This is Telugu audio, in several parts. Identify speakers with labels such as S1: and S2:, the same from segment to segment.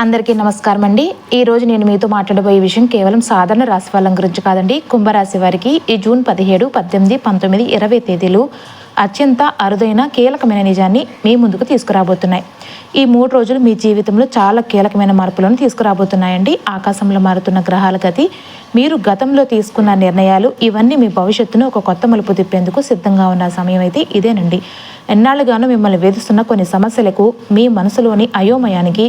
S1: అందరికీ నమస్కారం అండి. ఈరోజు నేను మీతో మాట్లాడబోయే విషయం కేవలం సాధారణ రాశి ఫలం గురించి కాదండి. కుంభరాశి వారికి ఈ జూన్ 17, 18, 19, 20 తేదీలు అత్యంత అరుదైన కీలకమైన నిజాన్ని మీ ముందుకు తీసుకురాబోతున్నాయి. ఈ 3 రోజులు మీ జీవితంలో చాలా కీలకమైన మార్పులను తీసుకురాబోతున్నాయండి. ఆకాశంలో మారుతున్న గ్రహాల గతి, మీరు గతంలో తీసుకున్న నిర్ణయాలు, ఇవన్నీ మీ భవిష్యత్తును ఒక కొత్త మలుపు తిప్పేందుకు సిద్ధంగా ఉన్న సమయం అయితే ఇదేనండి. ఎన్నాళ్ళుగానో మిమ్మల్ని వేధిస్తున్న కొన్ని సమస్యలకు, మీ మనసులోని అయోమయానికి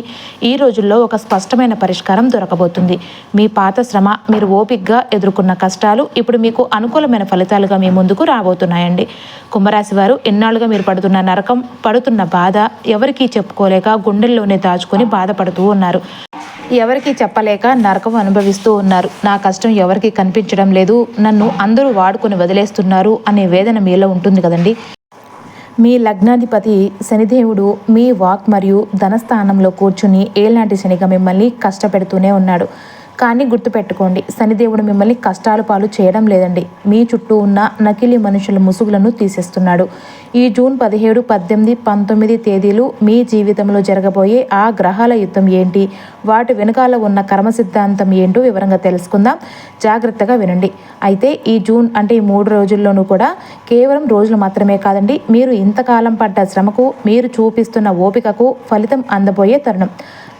S1: ఈ రోజుల్లో ఒక స్పష్టమైన పరిష్కారం దొరకబోతుంది. మీ పాత శ్రమ, మీరు ఓపికగా ఎదుర్కొన్న కష్టాలు ఇప్పుడు మీకు అనుకూలమైన ఫలితాలుగా మీ ముందుకు రాబోతున్నాయండి. కుంభరాశి వారు ఎన్నాళ్ళుగా మీరు పడుతున్న నరకం, పడుతున్న బాధ ఎవరికీ చెప్పుకోలేక గుండెల్లోనే దాచుకొని బాధపడుతూ ఉన్నారు. ఎవరికి చెప్పలేక నరకం అనుభవిస్తూ ఉన్నారు. నా కష్టం ఎవరికి కనిపించడం లేదు, నన్ను అందరూ వాడుకొని వదిలేస్తున్నారు అనే వేదన మీలో ఉంటుంది కదండి. మీ లగ్నాధిపతి శనిదేవుడు మీ వాక్ మరియు ధనస్థానంలో కూర్చుని ఏలాంటి శనిగా మిమ్మల్ని కష్టపెడుతూనే ఉన్నాడు. కానీ గుర్తుపెట్టుకోండి, శనిదేవుడు మిమ్మల్ని కష్టాలు పాలు చేయడం లేదండి. మీ చుట్టూ ఉన్న నకిలీ మనుషుల ముసుగులను తీసేస్తున్నాడు. ఈ జూన్ 17, 18, 19 తేదీలు మీ జీవితంలో జరగబోయే ఆ గ్రహాల యుద్ధం ఏంటి, వాటి వెనుకాల ఉన్న కర్మ సిద్ధాంతం ఏంటో వివరంగా తెలుసుకుందాం. జాగ్రత్తగా వినండి. అయితే ఈ జూన్ అంటే ఈ 3 రోజుల్లోనూ కూడా కేవలం రోజులు మాత్రమే కాదండి, మీరు ఇంతకాలం పడ్డ శ్రమకు, మీరు చూపిస్తున్న ఓపికకు ఫలితం అందబోయే తరుణం.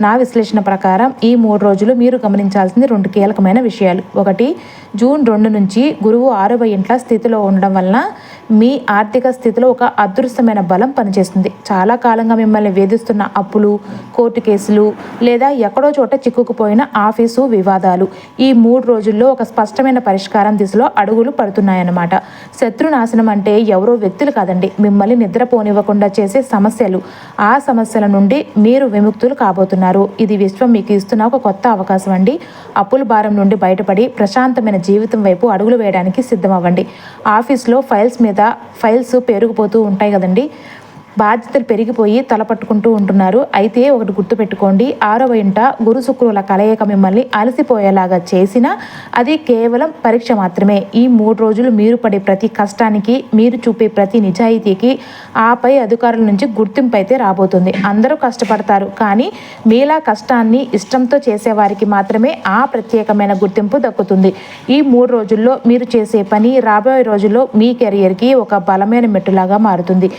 S1: నా విశ్లేషణ ప్రకారం ఈ 3 రోజులు మీరు గమనించాల్సింది 2 కీలకమైన విషయాలు. ఒకటి, జూన్ 2 నుంచి గురువు 6వ ఇంట్ల స్థితిలో ఉండడం వలన మీ ఆర్థిక స్థితిలో ఒక అదృష్టమైన బలం పనిచేస్తుంది. చాలా కాలంగా మిమ్మల్ని వేధిస్తున్న అప్పులు, కోర్టు కేసులు లేదా ఎక్కడో చోట చిక్కుకుపోయిన ఆఫీసు వివాదాలు ఈ 3 రోజుల్లో ఒక స్పష్టమైన పరిష్కారం దిశలో అడుగులు పడుతున్నాయన్నమాట. శత్రునాశనం అంటే ఎవరో వ్యక్తులు కాదండి, మిమ్మల్ని నిద్రపోనివ్వకుండా చేసే సమస్యలు. ఆ సమస్యల నుండి మీరు విముక్తులు కాబోతున్నారు. ఇది విశ్వం మీకు ఇస్తున్న ఒక కొత్త అవకాశం అండి. అప్పుల భారం నుండి బయటపడి ప్రశాంతమైన జీవితం వైపు అడుగులు వేయడానికి సిద్ధమవ్వండి. ఆఫీస్లో ఫైల్స్ పెరిగిపోతూ ఉంటాయి కదండి, బాధ్యతలు పెరిగిపోయి తలపట్టుకుంటూ ఉంటున్నారు. అయితే ఒకటి గుర్తుపెట్టుకోండి, 6వ ఇంట గురు శుక్రుల కలయిక మిమ్మల్ని అలసిపోయేలాగా చేసినా అది కేవలం పరీక్ష మాత్రమే. ఈ 3 రోజులు మీరు పడే ప్రతి కష్టానికి, మీరు చూపే ప్రతి నిజాయితీకి ఆపై అధికారుల నుంచి గుర్తింపు అయితే రాబోతుంది. అందరూ కష్టపడతారు, కానీ మీలా కష్టాన్ని ఇష్టంతో చేసేవారికి మాత్రమే ఆ ప్రత్యేకమైన గుర్తింపు దక్కుతుంది. ఈ 3 రోజుల్లో మీరు చేసే పని రాబోయే రోజుల్లో మీ కెరియర్కి ఒక బలమైన మెట్టులాగా మారుతుంది.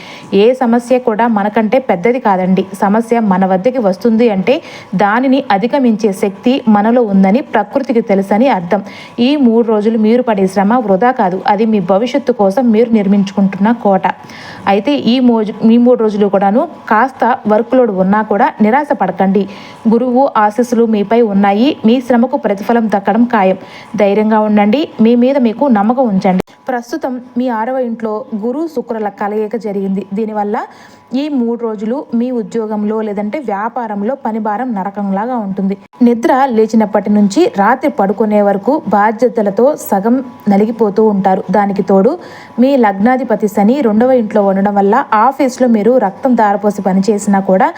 S1: ఏ సమస్య కూడా మనకంటే పెద్దది కాదండి. సమస్య మన వద్దకి వస్తుంది అంటే దానిని అధిగమించే శక్తి మనలో ఉందని ప్రకృతికి తెలుసని అర్థం. ఈ 3 రోజులు మీరు పడే శ్రమ వృధా కాదు, అది మీ భవిష్యత్తు కోసం మీరు నిర్మించుకుంటున్న కోట. అయితే ఈ 3 రోజులు కూడాను కాస్త వర్క్ లోడ్ ఉన్నా కూడా నిరాశ పడకండి. గురువు ఆశీస్సులు మీపై ఉన్నాయి. మీ శ్రమకు ప్రతిఫలం దక్కడం ఖాయం. ధైర్యంగా ఉండండి, మీ మీద మీకు నమ్మకం ఉంచండి. ప్రస్తుతం మీ 6వ ఇంట్లో గురు శుక్రుల కలయిక జరిగింది. దీనివల్ల ఈ 3 రోజులు మీ ఉద్యోగంలో లేదంటే వ్యాపారంలో పని భారం నరకంలాగా ఉంటుంది. నిద్ర లేచినప్పటి నుంచి రాత్రి పడుకునే వరకు బాధ్యతలతో సగం నలిగిపోతూ ఉంటారు. దానికి తోడు మీ లగ్నాధిపతి శని 2వ ఇంట్లో ఉండడం వల్ల ఆఫీస్లో మీరు రక్తం దారపోసి పనిచేసినా కూడా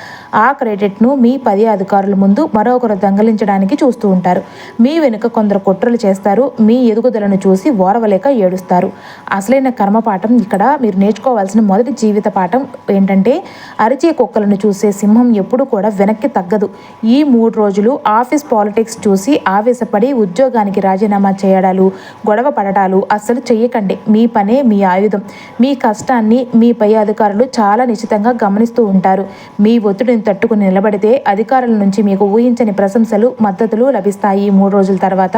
S1: ఆ క్రెడిట్ను మీ పై అధికారుల ముందు మరొకరు దొంగలించడానికి చూస్తూ ఉంటారు. మీ వెనుక కొందరు కుట్రలు చేస్తారు. మీ ఎదుగుదలను చూసి ఓర్వలేక ఏడుస్తారు. అసలైన కర్మపాఠం ఇక్కడ మీరు నేర్చుకోవాల్సిన మొదటి జీవిత పాఠం ఏంటంటే, అరిచే కుక్కలను చూసే సింహం ఎప్పుడు కూడా వెనక్కి తగ్గదు. ఈ 3 రోజులు ఆఫీస్ పాలిటిక్స్ చూసి ఆవేశపడి ఉద్యోగానికి రాజీనామా చేయడాలు, గొడవ పడటాలు అస్సలు చెయ్యకండి. మీ పనే మీ ఆయుధం. మీ కష్టాన్ని మీ పై అధికారులు చాలా నిశ్చితంగా గమనిస్తూ ఉంటారు. మీ ఒత్తిడిని తట్టుకుని నిలబడితే అధికారుల నుంచి మీకు ఊహించని ప్రశంసలు, మద్దతులు లభిస్తాయి. ఈ 3 రోజుల తర్వాత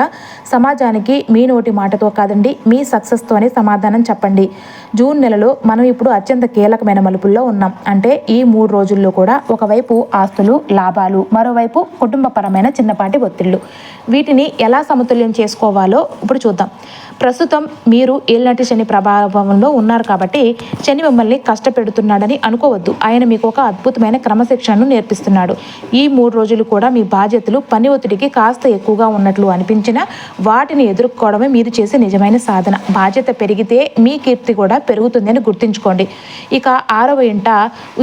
S1: సమాజానికి మీ నోటి మాటతో కాదండి, మీ సక్సెస్తోనే సమాధానం చెప్పండి. జూన్ నెలలో మనం ఇప్పుడు అత్యంత కీలకమైన మలుపుల్లో ఉన్నాం. అంటే ఈ 3 రోజుల్లో కూడా ఒకవైపు ఆస్తులు, లాభాలు, మరోవైపు కుటుంబపరమైన చిన్నపాటి ఒత్తిళ్లు. వీటిని ఎలా సమతుల్యం చేసుకోవాలో ఇప్పుడు చూద్దాం. ప్రస్తుతం మీరు ఏళ్ళనాటి శని ప్రభావంలో ఉన్నారు కాబట్టి శని మిమ్మల్ని కష్టపెడుతున్నాడని అనుకోవద్దు. ఆయన మీకు ఒక అద్భుతమైన క్రమశిక్షణను నేర్పిస్తున్నాడు. ఈ 3 రోజులు కూడా మీ బాధ్యతలు, పని ఒత్తిడికి కాస్త ఎక్కువగా ఉన్నట్లు అనిపించినా వాటిని ఎదుర్కోవడమే మీరు చేసే నిజమైన సాధన. బాధ్యత పెరిగితే మీ కీర్తి కూడా పెరుగుతుందని గుర్తుంచుకోండి. ఇక 6వ ఇంట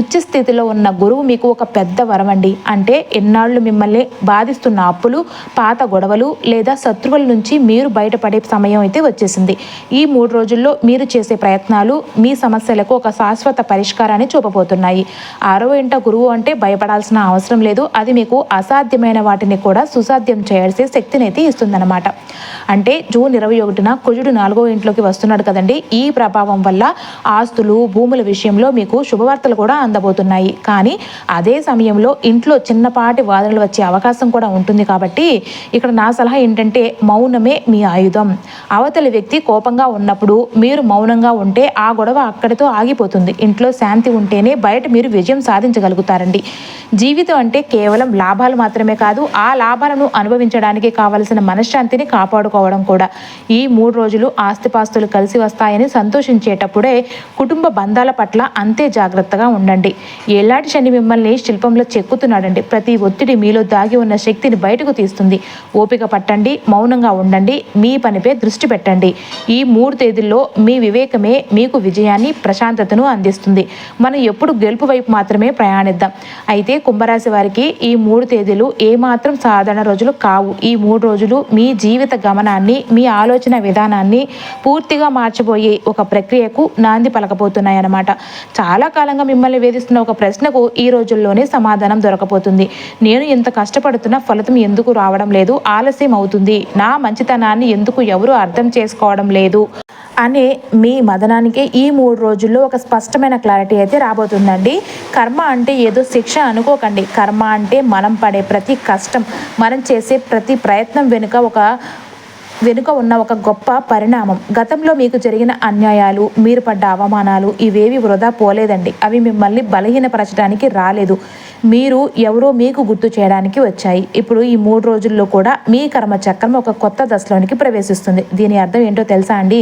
S1: ఉచ్చ స్థితిలో ఉన్న గురువు మీకు ఒక పెద్ద వరం అండి. అంటే ఎన్నాళ్ళు మిమ్మల్ని బాధిస్తున్న అప్పులు, పాత గొడవలు లేదా శత్రువుల నుంచి మీరు బయటపడే సమయం అయితే వచ్చేసింది. ఈ 3 రోజుల్లో మీరు చేసే ప్రయత్నాలు మీ సమస్యలకు ఒక శాశ్వత పరిష్కారాన్ని చూపబోతున్నాయి. 6వ ఇంట గురువు అంటే భయపడాల్సిన అవసరం లేదు. అది మీకు అసాధ్యమైన వాటిని కూడా సుసాధ్యం చేయాల్సే శక్తినైతే ఇస్తుందన్నమాట. అంటే జూన్ 21న కుజుడు 4వ ఇంట్లోకి వస్తున్నాడు కదండి. ఈ ప్రభావం వల్ల ఆస్తులు, భూముల విషయంలో మీకు శుభవార్తలు కూడా అందబోతున్నాయి. కానీ అదే సమయంలో ఇంట్లో చిన్నపాటి వాదనలు వచ్చే అవకాశం కూడా ఉంటుంది. కాబట్టి ఇక్కడ నా సలహా ఏంటంటే మౌనమే మీ ఆయుధం. అవతలి వ్యక్తి కోపంగా ఉన్నప్పుడు మీరు మౌనంగా ఉంటే ఆ గొడవ అక్కడితో ఆగిపోతుంది. ఇంట్లో శాంతి ఉంటేనే బయట మీరు విజయం సాధించగలుగుతారండి. జీవితం అంటే కేవలం లాభాలు మాత్రమే కాదు, ఆ లాభాలను అనుభవించడానికి కావలసిన మనశ్శాంతిని కాపాడుకోవడం కూడా. ఈ 3 రోజులు ఆస్తిపాస్తులు కలిసి వస్తాయని సంతోషించేటప్పుడే కుటుంబ బంధాల పట్ల అంతే జాగ్రత్తగా ఉండండి. ఏలాంటి శని మిమ్మల్ని శిల్పంలో చెక్కుతున్నాడండి. ప్రతి ఒత్తిడి మీలో దాగి ఉన్న శక్తిని బయటకు తీస్తుంది. ఓపిక పట్టండి, మౌనంగా ఉండండి, మీ పనిపై దృష్టి పెట్టండి. ఈ 3 తేదీల్లో మీ వివేకమే మీకు విజయాన్ని, ప్రశాంతతను అందిస్తుంది. మనం ఎప్పుడు గెలుపు వైపు మాత్రమే ప్రయాణిద్దాం. అయితే కుంభరాశి వారికి ఈ 3 తేదీలు ఏమాత్రం సాధారణ రోజులు కావు. ఈ 3 రోజులు మీ జీవిత గమనాన్ని, మీ ఆలోచన విధానాన్ని పూర్తిగా మార్చబోయే ఒక ప్రక్రియకు నాంది పలకబోతున్నాయన్నమాట. చాలా కాలంగా మిమ్మల్ని వేధిస్తున్న ఒక ప్రశ్నకు ఈ రోజుల్లోనే సమాధానం దొరకబోతుంది. నేను ఇంత కష్టపడుతున్న ఫలితం ఎందుకు రావడం లేదు, ఆలస్యం అవుతుంది, నా మంచితనాన్ని ఎందుకు ఎవరు అర్థం చేసుకోవడం లేదు అనే మీ మదనానికి ఈ 3 రోజుల్లో ఒక స్పష్టమైన క్లారిటీ అయితే రాబోతుందండి. కర్మ అంటే ఏదో శిక్ష అనుకోకండి. కర్మ అంటే మనం పడే ప్రతి కష్టం, మనం చేసే ప్రతి ప్రయత్నం వెనుక ఉన్న ఒక గొప్ప పరిణామం. గతంలో మీకు జరిగిన అన్యాయాలు, మీరు పడ్డ అవమానాలు ఇవేవి వృధా పోలేదండి. అవి మిమ్మల్ని బలహీనపరచడానికి రాలేదు. మీరు ఎవరో మీకు గుర్తు చేయడానికి వచ్చాయి. ఇప్పుడు ఈ 3 రోజుల్లో కూడా మీ కర్మ చక్రం ఒక కొత్త దశలోనికి ప్రవేశిస్తుంది. దీని అర్థం ఏంటో తెలుసా అండి?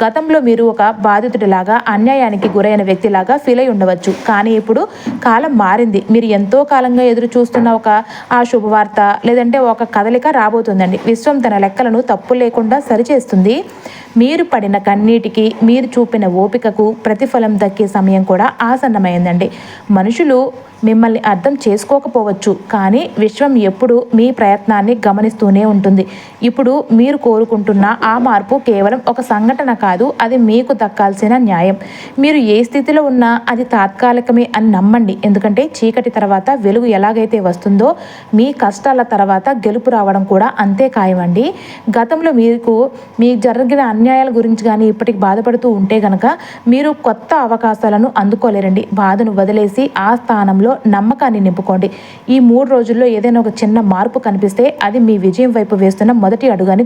S1: గతంలో మీరు ఒక బాధితుడిలాగా, అన్యాయానికి గురైన వ్యక్తిలాగా ఫీల్ అయి ఉండవచ్చు. కానీ ఇప్పుడు కాలం మారింది. మీరు ఎంతో కాలంగా ఎదురు చూస్తున్న ఆ శుభవార్త లేదంటే ఒక కదలిక రాబోతుందండి. విశ్వం తన లెక్కలను తప్పు లేకుండా సరిచేస్తుంది. మీరు పడిన కన్నీటికి, మీరు చూపిన ఓపికకు ప్రతిఫలం దక్కే సమయం కూడా ఆసన్నమైందండి. మనుషులు మిమ్మల్ని అర్థం చేసుకోకపోవచ్చు, కానీ విశ్వం ఎప్పుడు మీ ప్రయత్నాన్ని గమనిస్తూనే ఉంటుంది. ఇప్పుడు మీరు కోరుకుంటున్న ఆ మార్పు కేవలం ఒక సంఘటన కాదు, అది మీకు దక్కాల్సిన న్యాయం. మీరు ఏ స్థితిలో ఉన్నా అది తాత్కాలికమే అని నమ్మండి. ఎందుకంటే చీకటి తర్వాత వెలుగు ఎలాగైతే వస్తుందో మీ కష్టాల తర్వాత గెలుపు రావడం కూడా అంతే ఖాయమండి. గతంలో మీకు జరిగిన అన్యాయాల గురించి కానీ ఇప్పటికి బాధపడుతూ ఉంటే గనక మీరు కొత్త అవకాశాలను అందుకోలేరండి. బాధను వదిలేసి ఆ స్థానంలో నమ్మకాన్ని నింపుకోండి. ఈ 3 రోజుల్లో ఏదైనా ఒక చిన్న మార్పు కనిపిస్తే అది మీ విజయం వైపు వేస్తున్న మొదటి అడుగని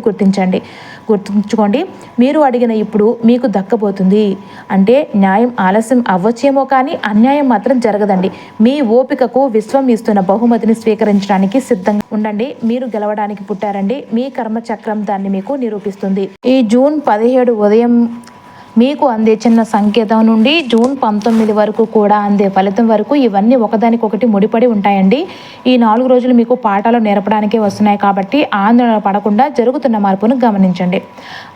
S1: గుర్తుంచుకోండి. మీరు అడిగిన ఇప్పుడు మీకు దక్కబోతుంది. అంటే న్యాయం ఆలస్యం అవ్వచ్చేమో, కానీ అన్యాయం మాత్రం జరగదండి. మీ ఓపికకు విశ్వం ఇస్తున్న బహుమతిని స్వీకరించడానికి సిద్ధంగా ఉండండి. మీరు గెలవడానికి పుట్టారండి. మీ కర్మ చక్రం దాన్ని మీకు నిరూపిస్తుంది. ఈ జూన్ 17 ఉదయం మీకు అందే చిన్న సంకేతం నుండి జూన్ 19 వరకు కూడా అందే ఫలితం వరకు ఇవన్నీ ఒకదానికొకటి ముడిపడి ఉంటాయండి. ఈ 4 రోజులు మీకు పాఠాలు నేర్పడానికే వస్తున్నాయి కాబట్టి ఆందోళన పడకుండా జరుగుతున్న మార్పును గమనించండి.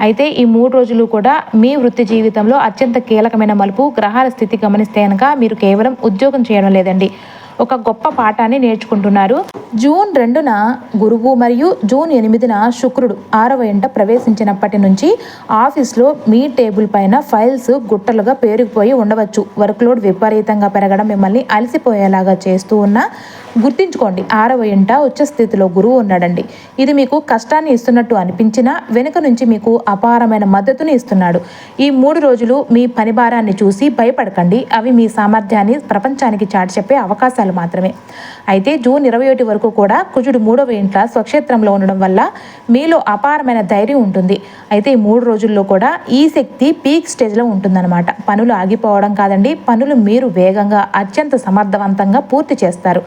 S1: అయితే ఈ 3 రోజులు కూడా మీ వృత్తి జీవితంలో అత్యంత కీలకమైన మలుపు. గ్రహాల స్థితి గమనిస్తే కనుక మీరు కేవలం ఉద్యోగం చేయడం లేదండి, ఒక గొప్ప పాఠాన్ని నేర్చుకుంటున్నారు. జూన్ 2న గురువు మరియు జూన్ 8న శుక్రుడు 6వ ఇంట ప్రవేశించినప్పటి నుంచి ఆఫీస్లో మీ టేబుల్ పైన ఫైల్స్ గుట్టలుగా పేరుకుపోయి ఉండవచ్చు. వర్క్లోడ్ విపరీతంగా పెరగడం మిమ్మల్ని అలసిపోయేలాగా చేస్తూ ఉన్నా గుర్తించుకోండి, 6వ ఇంట ఉచ్చ స్థితిలో గురువు ఉన్నాడండి. ఇది మీకు కష్టాన్ని ఇస్తున్నట్టు అనిపించినా వెనుక నుంచి మీకు అపారమైన మద్దతుని ఇస్తున్నాడు. ఈ 3 రోజులు మీ పని భారాన్ని చూసి భయపడకండి. అవి మీ సామర్థ్యాన్ని ప్రపంచానికి చాటి చెప్పే అవకాశాలు మాత్రమే. అయితే జూన్ 21 వరకు కూడా కుజుడు 3వ ఇంట స్వక్షేత్రంలో ఉండడం వల్ల మీలో అపారమైన ధైర్యం ఉంటుంది. అయితే ఈ 3 రోజుల్లో కూడా ఈ శక్తి పీక్ స్టేజ్లో ఉంటుందన్నమాట. పనులు ఆగిపోవడం కాదండి, పనులు మీరు వేగంగా, అత్యంత సమర్థవంతంగా పూర్తి చేస్తారు.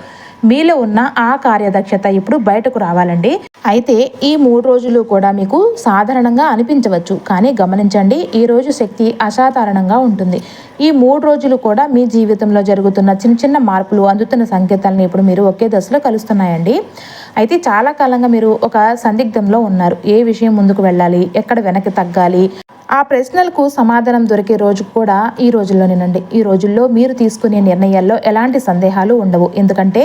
S1: మీలో ఉన్న ఆ కార్యదక్షత ఇప్పుడు బయటకు రావాలండి. అయితే ఈ 3 రోజులు కూడా మీకు సాధారణంగా అనిపించవచ్చు, కానీ గమనించండి, ఈ రోజు శక్తి అసాధారణంగా ఉంటుంది. ఈ 3 రోజులు కూడా మీ జీవితంలో జరుగుతున్న చిన్న చిన్న మార్పులు, అందుతున్న సంకేతాలను ఇప్పుడు మీరు ఒకే దశలో కలుస్తున్నాయండి. అయితే చాలా కాలంగా మీరు ఒక సందిగ్ధంలో ఉన్నారు. ఏ విషయం ముందుకు వెళ్ళాలి, ఎక్కడ వెనక్కి తగ్గాలి ఆ ప్రశ్నలకు సమాధానం దొరికే రోజు కూడా ఈ రోజుల్లోనేనండి. ఈ రోజుల్లో మీరు తీసుకునే నిర్ణయాల్లో ఎలాంటి సందేహాలు ఉండవు. ఎందుకంటే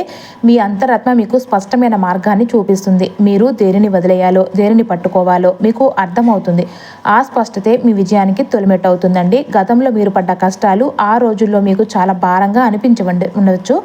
S1: మీ అంతరాత్మ మీకు స్పష్టమైన మార్గాన్ని చూపిస్తుంది. మీరు దేనిని వదిలేయాలో, దేనిని పట్టుకోవాలో మీకు అర్థమవుతుంది. ఆ స్పష్టతే మీ విజయానికి తొలిమెట్టు అవుతుందండి. గతంలో మీరు పడ్డ కష్టాలు ఆ రోజుల్లో మీకు చాలా భారంగా ఉండవచ్చు.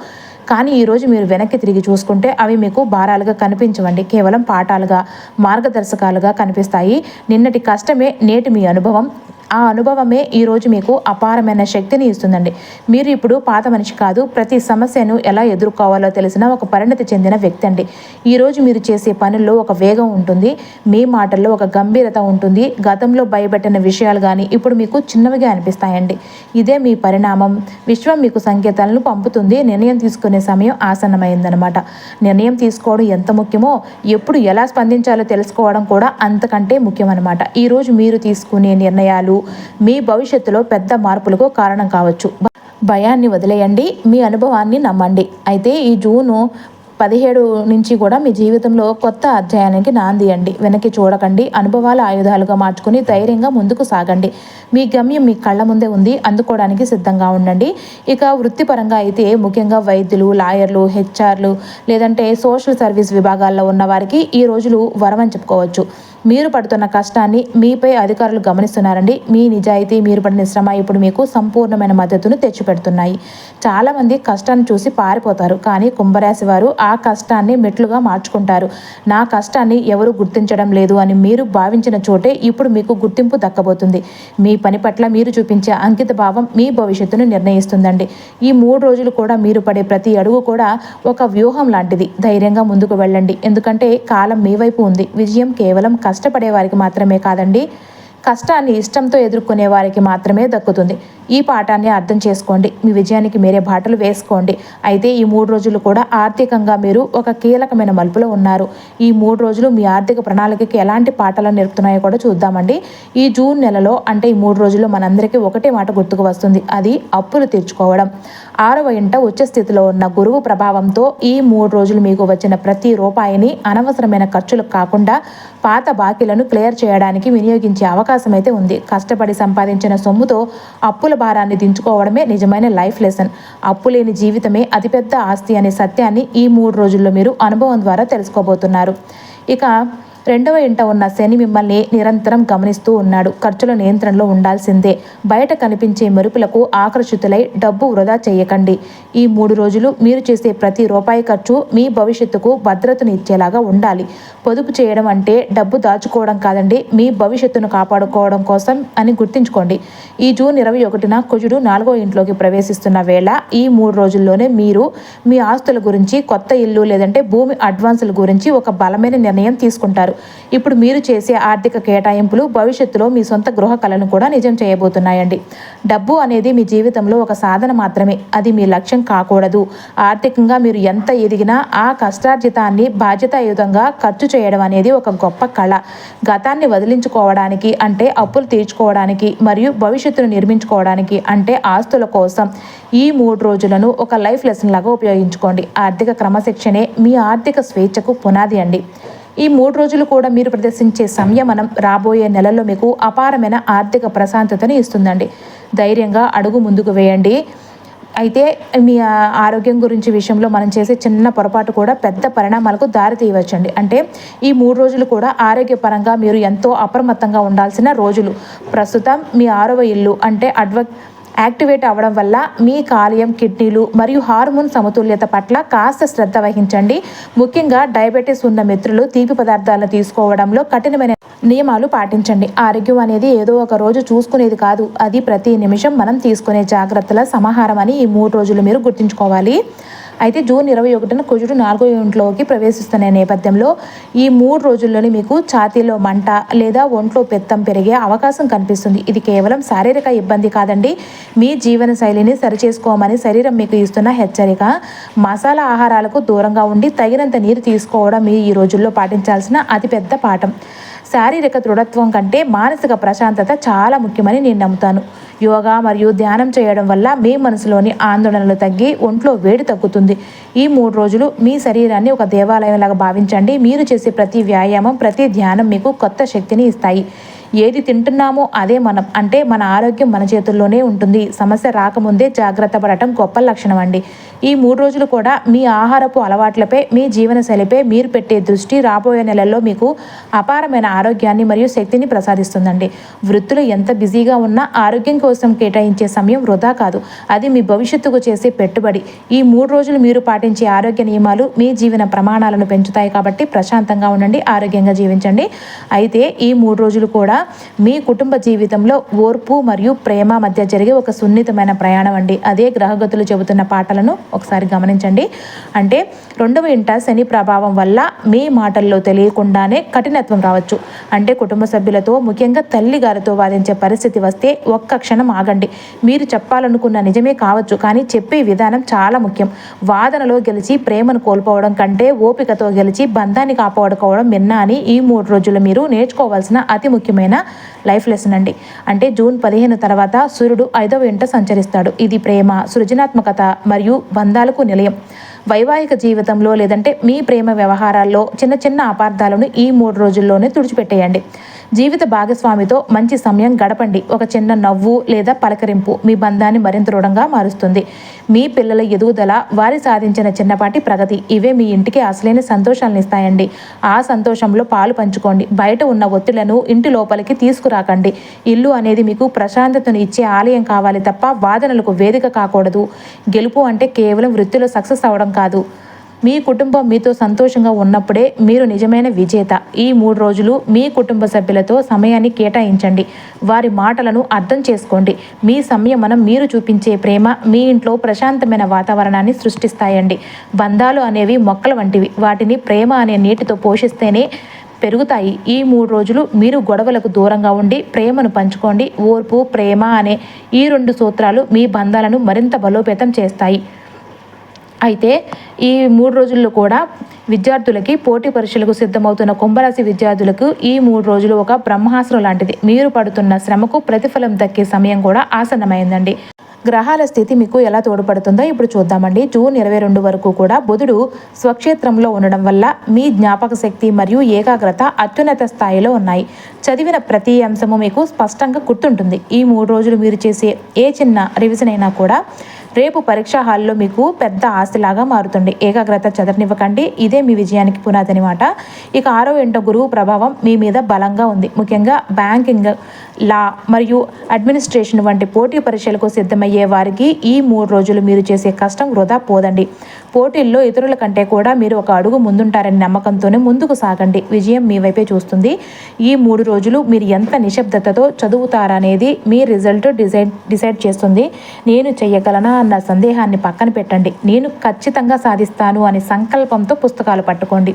S1: కానీ ఈరోజు మీరు వెనక్కి తిరిగి చూసుకుంటే అవి మీకు భారాలుగా కనిపించవండి. కేవలం పాఠాలుగా, మార్గదర్శకాలుగా కనిపిస్తాయి. నిన్నటి కష్టమే నేటి మీ అనుభవం. ఆ అనుభవమే ఈరోజు మీకు అపారమైన శక్తిని ఇస్తుందండి. మీరు ఇప్పుడు పాత మనిషి కాదు. ప్రతి సమస్యను ఎలా ఎదుర్కోవాలో తెలిసిన ఒక పరిణతి చెందిన వ్యక్తి అండి. ఈరోజు మీరు చేసే పనుల్లో ఒక వేగం ఉంటుంది. మీ మాటల్లో ఒక గంభీరత ఉంటుంది. గతంలో భయపెట్టిన విషయాలు కానీ ఇప్పుడు మీకు చిన్నవిగా అనిపిస్తాయండి. ఇదే మీ పరిణామం. విశ్వం మీకు సంకేతాలను పంపుతుంది. నిర్ణయం తీసుకునే సమయం ఆసన్నమైందనమాట. నిర్ణయం తీసుకోవడం ఎంత ముఖ్యమో ఎప్పుడు ఎలా స్పందించాలో తెలుసుకోవడం కూడా అంతకంటే ముఖ్యమనమాట. ఈరోజు మీరు తీసుకునే నిర్ణయాలు మీ భవిష్యత్తులో పెద్ద మార్పులకు కారణం కావచ్చు. భయాన్ని వదిలేయండి, మీ అనుభవాన్ని నమ్మండి. అయితే ఈ జూను 17 నుంచి కూడా మీ జీవితంలో కొత్త అధ్యాయానికి నాంది అండి. వెనక్కి చూడకండి, అనుభవాల ఆయుధాలుగా మార్చుకుని ధైర్యంగా ముందుకు సాగండి. మీ గమ్యం మీ కళ్ళ ముందే ఉంది, అందుకోవడానికి సిద్ధంగా ఉండండి. ఇక వృత్తిపరంగా అయితే ముఖ్యంగా వైద్యులు, లాయర్లు, హెచ్ఆర్లు లేదంటే సోషల్ సర్వీస్ విభాగాల్లో ఉన్న వారికి ఈ రోజులు వరమని చెప్పుకోవచ్చు. మీరు పడుతున్న కష్టాన్ని మీపై అధికారులు గమనిస్తున్నారండి. మీ నిజాయితీ, మీరు పడిన శ్రమ ఇప్పుడు మీకు సంపూర్ణమైన మద్దతును తెచ్చిపెడుతున్నాయి. చాలామంది కష్టాన్ని చూసి పారిపోతారు, కానీ కుంభరాశి వారు ఆ కష్టాన్ని మెట్లుగా మార్చుకుంటారు. నా కష్టాన్ని ఎవరు గుర్తించడం లేదు అని మీరు భావించిన చోటే ఇప్పుడు మీకు గుర్తింపు దక్కబోతుంది. మీ పని పట్ల మీరు చూపించే అంకిత భావం మీ భవిష్యత్తును నిర్ణయిస్తుందండి. ఈ 3 రోజులు కూడా మీరు పడే ప్రతి అడుగు కూడా ఒక వ్యూహం లాంటిది. ధైర్యంగా ముందుకు వెళ్ళండి, ఎందుకంటే కాలం మీ వైపు ఉంది. విజయం కేవలం కష్టపడే వారికి మాత్రమే కాదండి, కష్టాన్ని ఇష్టంతో ఎదుర్కొనే వారికి మాత్రమే దక్కుతుంది. ఈ పాఠాన్ని అర్థం చేసుకోండి. మీ విజయానికి మీరే బాటలు వేసుకోండి. అయితే ఈ 3 రోజులు కూడా ఆర్థికంగా మీరు ఒక కీలకమైన మలుపులో ఉన్నారు. ఈ 3 రోజులు మీ ఆర్థిక ప్రణాళికకి ఎలాంటి పాఠాలను నేర్పుతున్నాయో కూడా చూద్దామండి. ఈ జూన్ నెలలో అంటే ఈ 3 రోజుల్లో మనందరికీ ఒకటే మాట గుర్తుకు వస్తుంది. అది అప్పులు తీర్చుకోవడం. 6వ ఇంట ఉచ్చ స్థితిలో ఉన్న గురువు ప్రభావంతో ఈ 3 రోజులు మీకు వచ్చిన ప్రతి రూపాయిని అనవసరమైన ఖర్చులకు కాకుండా పాత బాకీలను క్లియర్ చేయడానికి వినియోగించే అవకాశం అయితే ఉంది. కష్టపడి సంపాదించిన సొమ్ముతో అప్పుల భారాన్ని దించుకోవడమే నిజమైన లైఫ్ లెసన్. అప్పు లేని జీవితమే అతిపెద్ద ఆస్తి అనే సత్యాన్ని ఈ 3 రోజుల్లో మీరు అనుభవం ద్వారా తెలుసుకోబోతున్నారు. ఇక 2వ ఇంట ఉన్న శని మిమ్మల్ని నిరంతరం గమనిస్తూ ఉన్నాడు. ఖర్చుల నియంత్రణలో ఉండాల్సిందే. బయట కనిపించే మెరుపులకు ఆకర్షితులై డబ్బు వృధా చేయకండి. ఈ 3 రోజులు మీరు చేసే ప్రతి రూపాయి ఖర్చు మీ భవిష్యత్తుకు భద్రతను ఇచ్చేలాగా ఉండాలి. పొదుపు చేయడం అంటే డబ్బు దాచుకోవడం కాదండి, మీ భవిష్యత్తును కాపాడుకోవడం కోసం అని గుర్తుంచుకోండి. ఈ జూన్ 21న కుజుడు 4వ ఇంట్లోకి ప్రవేశిస్తున్న వేళ ఈ 3 రోజుల్లోనే మీరు మీ ఆస్తుల గురించి, కొత్త ఇల్లు లేదంటే భూమి అడ్వాన్సుల గురించి ఒక బలమైన నిర్ణయం తీసుకుంటారు. ఇప్పుడు మీరు చేసే ఆర్థిక కేటాయింపులు భవిష్యత్తులో మీ సొంత గృహ కలను కూడా నిజం చేయబోతున్నాయండి. డబ్బు అనేది మీ జీవితంలో ఒక సాధన మాత్రమే, అది మీ లక్ష్యం కాకూడదు. ఆర్థికంగా మీరు ఎంత ఎదిగినా ఆ కష్టార్జితాన్ని బాధ్యతాయుతంగా ఖర్చు చేయడం అనేది ఒక గొప్ప కళ. గతాన్ని వదిలించుకోవడానికి అంటే అప్పులు తీర్చుకోవడానికి మరియు భవిష్యత్తును నిర్మించుకోవడానికి అంటే ఆస్తుల కోసం ఈ 3 రోజులను ఒక లైఫ్ లెసన్ లాగా ఉపయోగించుకోండి. ఆర్థిక క్రమశిక్షణే మీ ఆర్థిక స్వేచ్ఛకు పునాది అండి. ఈ 3 రోజులు కూడా మీరు ప్రదర్శించే సంయమనం రాబోయే నెలల్లో మీకు అపారమైన ఆర్థిక ప్రశాంతతను ఇస్తుందండి. ధైర్యంగా అడుగు ముందుకు వేయండి. అయితే మీ ఆరోగ్యం గురించి విషయంలో మనం చేసే చిన్న పొరపాటు కూడా పెద్ద పరిణామాలకు దారి తీయవచ్చండి. అంటే ఈ 3 రోజులు కూడా ఆరోగ్యపరంగా మీరు ఎంతో అప్రమత్తంగా ఉండాల్సిన రోజులు. ప్రస్తుతం మీ 6వ ఇల్లు అంటే యాక్టివేట్ అవ్వడం వల్ల మీ కాలేయం, కిడ్నీలు మరియు హార్మోన్ సమతుల్యత పట్ల కాస్త శ్రద్ధ వహించండి. ముఖ్యంగా డయాబెటీస్ ఉన్న మిత్రులు తీపి పదార్థాలను తీసుకోవడంలో కఠినమైన నియమాలు పాటించండి. ఆరోగ్యం అనేది ఏదో ఒక రోజు చూసుకునేది కాదు, అది ప్రతి నిమిషం మనం తీసుకునే జాగ్రత్తల సమాహారం అని ఈ 3 రోజులు మీరు గుర్తుంచుకోవాలి. అయితే జూన్ 21న కుజుడు 4వ ఇంట్లోకి ప్రవేశిస్తున్న నేపథ్యంలో ఈ 3 రోజుల్లోనే మీకు ఛాతీలో మంట లేదా ఒంట్లో పెత్తం పెరిగే అవకాశం కనిపిస్తుంది. ఇది కేవలం శారీరక ఇబ్బంది కాదండి, మీ జీవన శైలిని సరిచేసుకోమని శరీరం మీకు ఇస్తున్న హెచ్చరిక. మసాలా ఆహారాలకు దూరంగా ఉండి తగినంత నీరు తీసుకోవడం ఈ రోజుల్లో పాటించాల్సిన అతిపెద్ద పాఠం. శారీరక దృఢత్వం కంటే మానసిక ప్రశాంతత చాలా ముఖ్యమని నేను నమ్ముతాను. యోగా మరియు ధ్యానం చేయడం వల్ల మీ మనసులోని ఆందోళనలు తగ్గి ఒంట్లో వేడి తగ్గుతుంది. ఈ 3 రోజులు మీ శరీరాన్ని ఒక దేవాలయంలాగా భావించండి. మీరు చేసే ప్రతి వ్యాయామం, ప్రతి ధ్యానం మీకు కొత్త శక్తిని ఇస్తాయి. ఏది తింటున్నామో అదే మనం, అంటే మన ఆరోగ్యం మన చేతుల్లోనే ఉంటుంది. సమస్య రాకముందే జాగ్రత్త పడటం గొప్ప లక్షణం అండి. ఈ 3 రోజులు కూడా మీ ఆహారపు అలవాట్లపై, మీ జీవనశైలిపై మీరు పెట్టే దృష్టి రాబోయే నెలల్లో మీకు అపారమైన ఆరోగ్యాన్ని మరియు శక్తిని ప్రసాదిస్తుందండి. వృత్తులు ఎంత బిజీగా ఉన్నా ఆరోగ్యం కోసం కేటాయించే సమయం వృధా కాదు. అది మీ భవిష్యత్తుకు చేసే పెట్టుబడి. ఈ 3 రోజులు మీరు పాటించే ఆరోగ్య నియమాలు మీ జీవన ప్రమాణాలను పెంచుతాయి కాబట్టి ప్రశాంతంగా ఉండండి, ఆరోగ్యంగా జీవించండి. అయితే ఈ 3 రోజులు కూడా మీ కుటుంబ జీవితంలో ఓర్పు మరియు ప్రేమ మధ్య జరిగే ఒక సున్నితమైన ప్రయాణం అండి. అదే గ్రహగతులు చెబుతున్న పాటలను ఒకసారి గమనించండి. అంటే 2వ ఇంట శని ప్రభావం వల్ల మీ మాటల్లో తెలియకుండానే కఠినత్వం రావచ్చు. అంటే కుటుంబ సభ్యులతో, ముఖ్యంగా తల్లి గారితో వాదించే పరిస్థితి వస్తే ఒక్క క్షణం ఆగండి. మీరు చెప్పాలనుకున్న నిజమే కావచ్చు, కానీ చెప్పే విధానం చాలా ముఖ్యం. వాదనలో గెలిచి ప్రేమను కోల్పోవడం కంటే ఓపికతో గెలిచి బంధాన్ని కాపాడుకోవడం మిన్నా అని ఈ 3 రోజులు మీరు నేర్చుకోవాల్సిన అతి ముఖ్యమైన లైఫ్ లెసన్ అండి. అంటే జూన్ 15 తర్వాత సూర్యుడు 5వ ఇంట సంచరిస్తాడు. ఇది ప్రేమ, సృజనాత్మకత మరియు బంధాలకు నిలయం. వైవాహిక జీవితంలో లేదంటే మీ ప్రేమ వ్యవహారాల్లో చిన్న చిన్న అపార్థాలను ఈ 3 రోజుల్లోనే తుడిచిపెట్టేయండి. జీవిత భాగస్వామితో మంచి సమయం గడపండి. ఒక చిన్న నవ్వు లేదా పలకరింపు మీ బంధాన్ని మరింత దృఢంగా మారుస్తుంది. మీ పిల్లల ఎదుగుదల, వారి సాధించిన చిన్నపాటి ప్రగతి, ఇవే మీ ఇంటికి అసలైన సంతోషాలను ఇస్తాయండి. ఆ సంతోషంలో పాలు పంచుకోండి. బయట ఉన్న ఒత్తిళ్లను ఇంటి లోపలికి తీసుకురాకండి. ఇల్లు అనేది మీకు ప్రశాంతతను ఇచ్చే ఆలయం కావాలి తప్ప వాదనలకు వేదిక కాకూడదు. గెలుపు అంటే కేవలం వృత్తిలో సక్సెస్ అవ్వడం కాదు. మీ కుటుంబం మీతో సంతోషంగా ఉన్నప్పుడే మీరు నిజమైన విజేత. ఈ 3 రోజులు మీ కుటుంబ సభ్యులతో సమయాన్ని కేటాయించండి. వారి మాటలను అర్థం చేసుకోండి. మీ సంయమనం, మీరు చూపించే ప్రేమ మీ ఇంట్లో ప్రశాంతమైన వాతావరణాన్ని సృష్టిస్తాయండి. బంధాలు అనేవి మొక్కల వంటివి. వాటిని ప్రేమ అనే నీటితో పోషిస్తేనే పెరుగుతాయి. ఈ 3 రోజులు మీరు గొడవలకు దూరంగా ఉండి ప్రేమను పంచుకోండి. ఓర్పు, ప్రేమ అనే ఈ 2 సూత్రాలు మీ బంధాలను మరింత బలోపేతం చేస్తాయి. అయితే ఈ 3 రోజుల్లో కూడా విద్యార్థులకి, పోటీ పరీక్షలకు సిద్ధమవుతున్న కుంభరాశి విద్యార్థులకు ఈ 3 రోజులు ఒక బ్రహ్మాస్త్రం లాంటిది. మీరు పడుతున్న శ్రమకు ప్రతిఫలం దక్కే సమయం కూడా ఆసన్నమైందండి. గ్రహాల స్థితి మీకు ఎలా తోడ్పడుతుందో ఇప్పుడు చూద్దామండి. జూన్ 22 వరకు కూడా బుధుడు స్వక్షేత్రంలో ఉండడం వల్ల మీ జ్ఞాపక శక్తి మరియు ఏకాగ్రత అత్యున్నత స్థాయిలో ఉన్నాయి. చదివిన ప్రతి అంశము మీకు స్పష్టంగా గుర్తుంటుంది. ఈ 3 రోజులు మీరు చేసే ఏ చిన్న రివిజన్ అయినా కూడా రేపు పరీక్షా హాల్లో మీకు పెద్ద ఆస్తిలాగా మారుతుంది. ఏకాగ్రత చెదరనివ్వకండి. ఇదే మీ విజయానికి పునాది అనమాట. ఇక 6వ ఇంట గురువు ప్రభావం మీ మీద బలంగా ఉంది. ముఖ్యంగా బ్యాంకింగ్, లా మరియు అడ్మినిస్ట్రేషన్ వంటి పోటీ పరీక్షలకు సిద్ధమయ్యే వారికి ఈ 3 రోజులు మీరు చేసే కష్టం వృధా పోదండి. పోటీల్లో ఇతరుల కంటే కూడా మీరు ఒక అడుగు ముందుంటారని నమ్మకంతోనే ముందుకు సాగండి. విజయం మీ వైపే చూస్తుంది. ఈ 3 రోజులు మీరు ఎంత నిశ్శబ్దతతో చదువుతారనేది మీ రిజల్ట్ డిసైడ్ చేస్తుంది. నేను చెయ్యగలనా అన్న సందేహాన్ని పక్కన పెట్టండి. నేను ఖచ్చితంగా సాధిస్తాను అనే సంకల్పంతో పుస్తకాలు పట్టుకోండి.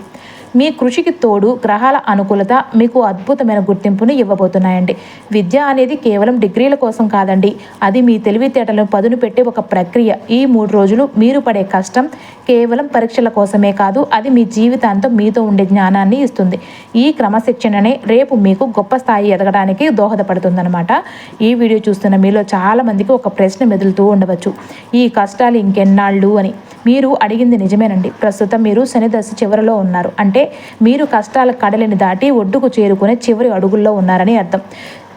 S1: మీ కృషికి తోడు గ్రహాల అనుకూలత మీకు అద్భుతమైన గుర్తింపును ఇవ్వబోతున్నాయండి. విద్య అనేది కేవలం డిగ్రీల కోసం కాదండి. అది మీ తెలివితేటలను పదును పెట్టే ఒక ప్రక్రియ. ఈ 3 రోజులు మీరు పడే కష్టం కేవలం పరీక్షల కోసమే కాదు, అది మీ జీవితాంతం మీతో ఉండే జ్ఞానాన్ని ఇస్తుంది. ఈ క్రమశిక్షణనే రేపు మీకు గొప్ప స్థాయి ఎదగడానికి దోహదపడుతుందన్నమాట. ఈ వీడియో చూస్తున్న మీలో చాలా మందికి ఒక ప్రశ్న మెదులుతూ ఉండవచ్చు, ఈ కష్టాలు ఇంకెన్నాళ్ళు అని. మీరు అడిగింది నిజమేనండి. ప్రస్తుతం మీరు శని దశ చివరిలో ఉన్నారు. అంటే మీరు కష్టాల కడలిని దాటి ఒడ్డుకు చేరుకునే చివరి అడుగుల్లో ఉన్నారని అర్థం.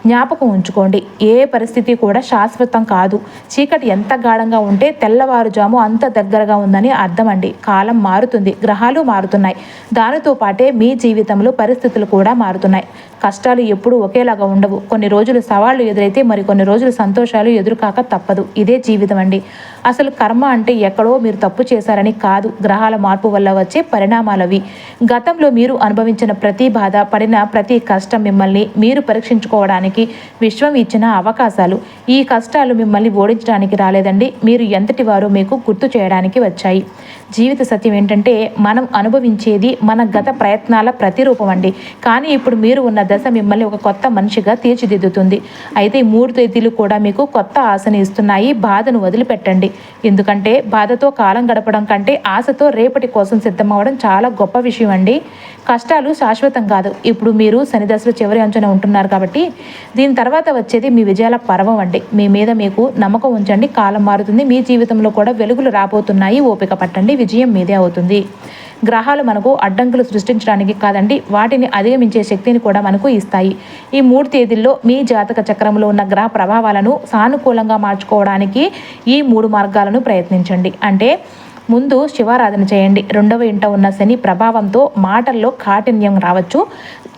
S1: జ్ఞాపకం ఉంచుకోండి, ఏ పరిస్థితి కూడా శాశ్వతం కాదు. చీకటి ఎంత గాఢంగా ఉంటే తెల్లవారుజాము అంత దగ్గరగా ఉందని అర్థం అండి. కాలం మారుతుంది, గ్రహాలు మారుతున్నాయి, దానితో పాటే మీ జీవితంలో పరిస్థితులు కూడా మారుతున్నాయి. కష్టాలు ఎప్పుడూ ఒకేలాగా ఉండవు. కొన్ని రోజులు సవాళ్లు ఎదురైతే మరికొన్ని రోజులు సంతోషాలు ఎదురుకాక తప్పదు. ఇదే జీవితం అండి. అసలు కర్మ అంటే ఎక్కడో మీరు తప్పు చేశారని కాదు, గ్రహాల మార్పు వల్ల వచ్చే పరిణామాలవి. గతంలో మీరు అనుభవించిన ప్రతి బాధ, పడిన ప్రతి కష్టం మిమ్మల్ని మీరు పరీక్షించుకోవడానికి విశ్వం ఇచ్చిన అవకాశాలు. ఈ కష్టాలు మిమ్మల్ని ఓడించడానికి రాలేదండి, మీరు ఎంతటి వారో మీకు గుర్తు చేయడానికి వచ్చాయి. జీవిత సత్యం ఏంటంటే మనం అనుభవించేది మన గత ప్రయత్నాల ప్రతిరూపం అండి. కానీ ఇప్పుడు మీరు ఉన్న దశ మిమ్మల్ని ఒక కొత్త మనిషిగా తీర్చిదిద్దుతుంది. అయితే ఈ 3 తేదీలు కూడా మీకు కొత్త ఆశని ఇస్తున్నాయి. బాధను వదిలిపెట్టండి. ఎందుకంటే బాధతో కాలం గడపడం కంటే ఆశతో రేపటి కోసం సిద్ధమవ్వడం చాలా గొప్ప విషయం అండి. కష్టాలు శాశ్వతం కాదు. ఇప్పుడు మీరు శని దశలో చివరి అంచున ఉంటున్నారు కాబట్టి దీని తర్వాత వచ్చేది మీ విజయాల పర్వం అండి. మీ మీద మీకు నమ్మకం ఉంచండి. కాలం మారుతుంది, మీ జీవితంలో కూడా వెలుగులు రాబోతున్నాయి. ఓపిక పట్టండి, విజయం మీదే అవుతుంది. గ్రహాలు మనకు అడ్డంకులు సృష్టించడానికి కాదండి, వాటిని అధిగమించే శక్తిని కూడా మనకు ఇస్తాయి. ఈ 3 తేదీల్లో మీ జాతక చక్రంలో ఉన్న గ్రహ ప్రభావాలను సానుకూలంగా మార్చుకోవడానికి ఈ 3 మార్గాలను ప్రయత్నించండి. అంటే ముందు శివారాధన చేయండి. 2వ ఇంట ఉన్న శని ప్రభావంతో మాటల్లో కాఠిన్యం రావచ్చు.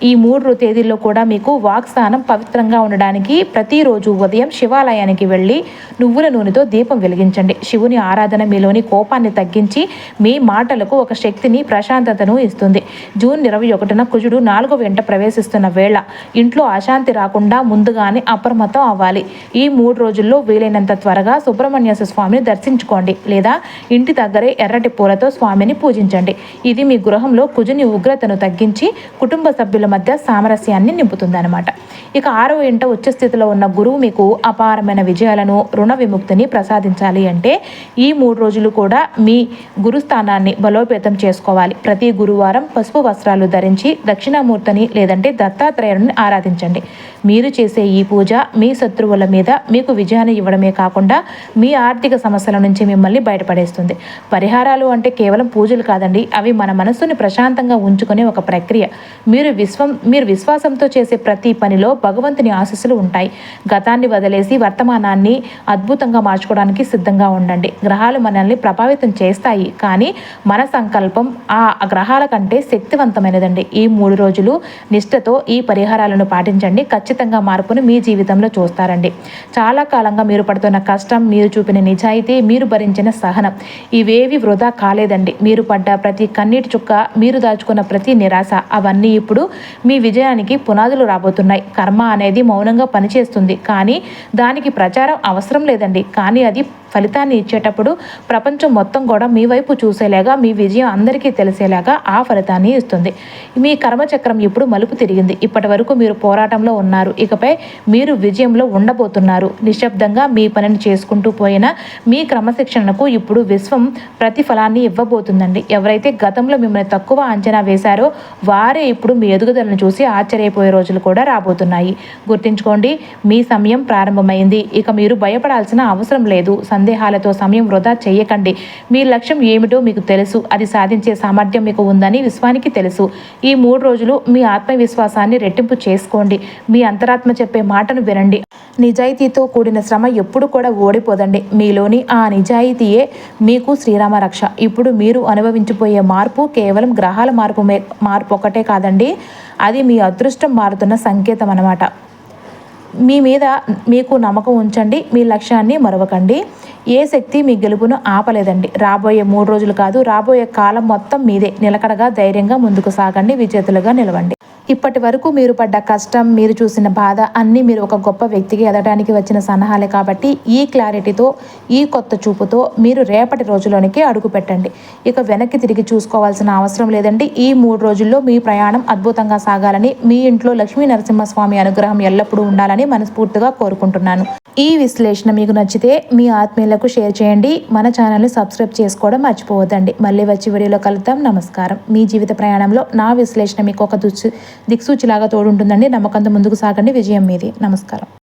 S1: ఈ 3 తేదీల్లో కూడా మీకు వాక్స్థానం పవిత్రంగా ఉండడానికి ప్రతిరోజు ఉదయం శివాలయానికి వెళ్ళి నువ్వుల నూనెతో దీపం వెలిగించండి. శివుని ఆరాధన మీలోని కోపాన్ని తగ్గించి మీ మాటలకు ఒక శక్తిని, ప్రశాంతతను ఇస్తుంది. జూన్ 21న కుజుడు 4వ ఇంట ప్రవేశిస్తున్న వేళ ఇంట్లో అశాంతి రాకుండా ముందుగానే అప్రమత్తం అవ్వాలి. ఈ 3 రోజుల్లో వీలైనంత త్వరగా సుబ్రహ్మణ్య స్వామిని దర్శించుకోండి లేదా ఇంటి దగ్గరే ఎర్రటి పూలతో స్వామిని పూజించండి. ఇది మీ గృహంలో కుజుని ఉగ్రతను తగ్గించి కుటుంబ సభ్యుల మధ్య సామరస్యాన్ని నింపుతుందన్నమాట. ఇక 6వ ఇంట ఉచ్చ స్థితిలో ఉన్న గురువు మీకు అపారమైన విజయాలను, రుణ విముక్తిని ప్రసాదించాలి అంటే ఈ 3 రోజులు కూడా మీ గురుస్థానాన్ని బలోపేతం చేసుకోవాలి. ప్రతి గురువారం పసుపు వస్త్రాలు ధరించి దక్షిణామూర్తిని లేదంటే దత్తాత్రేయుని ఆరాధించండి. మీరు చేసే ఈ పూజ మీ శత్రువుల మీద మీకు విజయాన్ని ఇవ్వడమే కాకుండా మీ ఆర్థిక సమస్యల నుంచి మిమ్మల్ని బయటపడేస్తుంది. పరిహారాలు అంటే కేవలం పూజలు కాదండి, అవి మన మనస్సుని ప్రశాంతంగా ఉంచుకునే ఒక ప్రక్రియ. మీరు విశ్వాసంతో చేసే ప్రతి పనిలో భగవంతుని ఆశీస్సులు ఉంటాయి. గతాన్ని వదిలేసి వర్తమానాన్ని అద్భుతంగా మార్చుకోవడానికి సిద్ధంగా ఉండండి. గ్రహాలు మనల్ని ప్రభావితం చేస్తాయి, కానీ మన సంకల్పం ఆ గ్రహాల కంటే శక్తివంతమైనదండి. ఈ 3 రోజులు నిష్ఠతో ఈ పరిహారాలను పాటించండి. ఖచ్చితంగా మార్పును మీ జీవితంలో చూస్తారండి. చాలా కాలంగా మీరు పడుతున్న కష్టం, మీరు చూపిన నిజాయితీ, మీరు భరించిన సహనం ఇవేవి వృధా కాలేదండి. మీరు పడ్డ ప్రతి కన్నీటి చుక్క, మీరు దాచుకున్న ప్రతి నిరాశ, అవన్నీ ఇప్పుడు మీ విజయానికి పునాదులు రాబోతున్నాయి. కర్మ అనేది మౌనంగా పనిచేస్తుంది, కానీ దానికి ప్రచారం అవసరం లేదండి. కానీ అది ఫలితాన్ని ఇచ్చేటప్పుడు ప్రపంచం మొత్తం కూడా మీ వైపు చూసేలాగా, మీ విజయం అందరికీ తెలిసేలాగా ఆ ఫలితాన్ని ఇస్తుంది. మీ కర్మచక్రం ఇప్పుడు మలుపు తిరిగింది. ఇప్పటి వరకు మీరు పోరాటంలో ఉన్నారు, ఇకపై మీరు విజయంలో ఉండబోతున్నారు. నిశ్శబ్దంగా మీ పనిని చేసుకుంటూ పోయిన మీ క్రమశిక్షణకు ఇప్పుడు విశ్వం ప్రతిఫలాన్ని ఇవ్వబోతుందండి. ఎవరైతే గతంలో మిమ్మల్ని తక్కువ అంచనా వేశారో వారే ఇప్పుడు మీ ఎదుగుదలను చూసి ఆశ్చర్యపోయే రోజులు కూడా రాబోతున్నాయి. గుర్తుంచుకోండి, మీ సమయం ప్రారంభమైంది. ఇక మీరు భయపడాల్సిన అవసరం లేదు. సందేహాలతో సమయం వృధా చేయకండి. మీ లక్ష్యం ఏమిటో మీకు తెలుసు, అది సాధించే సామర్థ్యం మీకు ఉందని విశ్వానికి తెలుసు. ఈ 3 రోజులు మీ ఆత్మవిశ్వాసాన్ని రెట్టింపు చేసుకోండి. మీ అంతరాత్మ చెప్పే మాటను వినండి. నిజాయితీతో కూడిన శ్రమ ఎప్పుడు కూడా ఓడిపోదండి. మీలోని ఆ నిజాయితీయే మీకు శ్రీరామ రక్ష. ఇప్పుడు మీరు అనుభవించిపోయే మార్పు కేవలం గ్రహాల మార్పు ఒకటే కాదండి, అది మీ అదృష్టం మారుతున్న సంకేతం అన్నమాట. మీ మీద మీకు నమ్మకం ఉంచండి. మీ లక్ష్యాన్ని మరవకండి. ఏ శక్తి మీ గెలుపును ఆపలేదండి. రాబోయే 3 రోజులు కాదు, రాబోయే కాలం మొత్తం మీదే. నిలకడగా ధైర్యంగా ముందుకు సాగండి. విజేతలుగా నిలవండి. ఇప్పటి వరకు మీరు పడ్డ కష్టం, మీరు చూసిన బాధ అన్నీ మీరు ఒక గొప్ప వ్యక్తికి ఎదగడానికి వచ్చిన సన్నాహాలే. కాబట్టి ఈ క్లారిటీతో, ఈ కొత్త చూపుతో మీరు రేపటి రోజులోనికి అడుగు పెట్టండి. ఇక వెనక్కి తిరిగి చూసుకోవాల్సిన అవసరం లేదండి. ఈ 3 రోజుల్లో మీ ప్రయాణం అద్భుతంగా సాగాలని, మీ ఇంట్లో లక్ష్మీ నరసింహస్వామి అనుగ్రహం ఎల్లప్పుడూ ఉండాలని మనస్ఫూర్తిగా కోరుకుంటున్నాను. ఈ విశ్లేషణ మీకు నచ్చితే మీ ఆత్మీయులకు షేర్ చేయండి. మన ఛానల్ని సబ్స్క్రైబ్ చేసుకోవడం మర్చిపోవద్దండి. మళ్ళీ వచ్చి వీడియోలో కలుద్దాం. నమస్కారం. మీ జీవిత ప్రయాణంలో నా విశ్లేషణ మీకు ఒక దిక్సూచిలాగా తోడుంటుందండి. నమ్మకంతో ముందుకు సాగండి. విజయం మీది. నమస్కారం.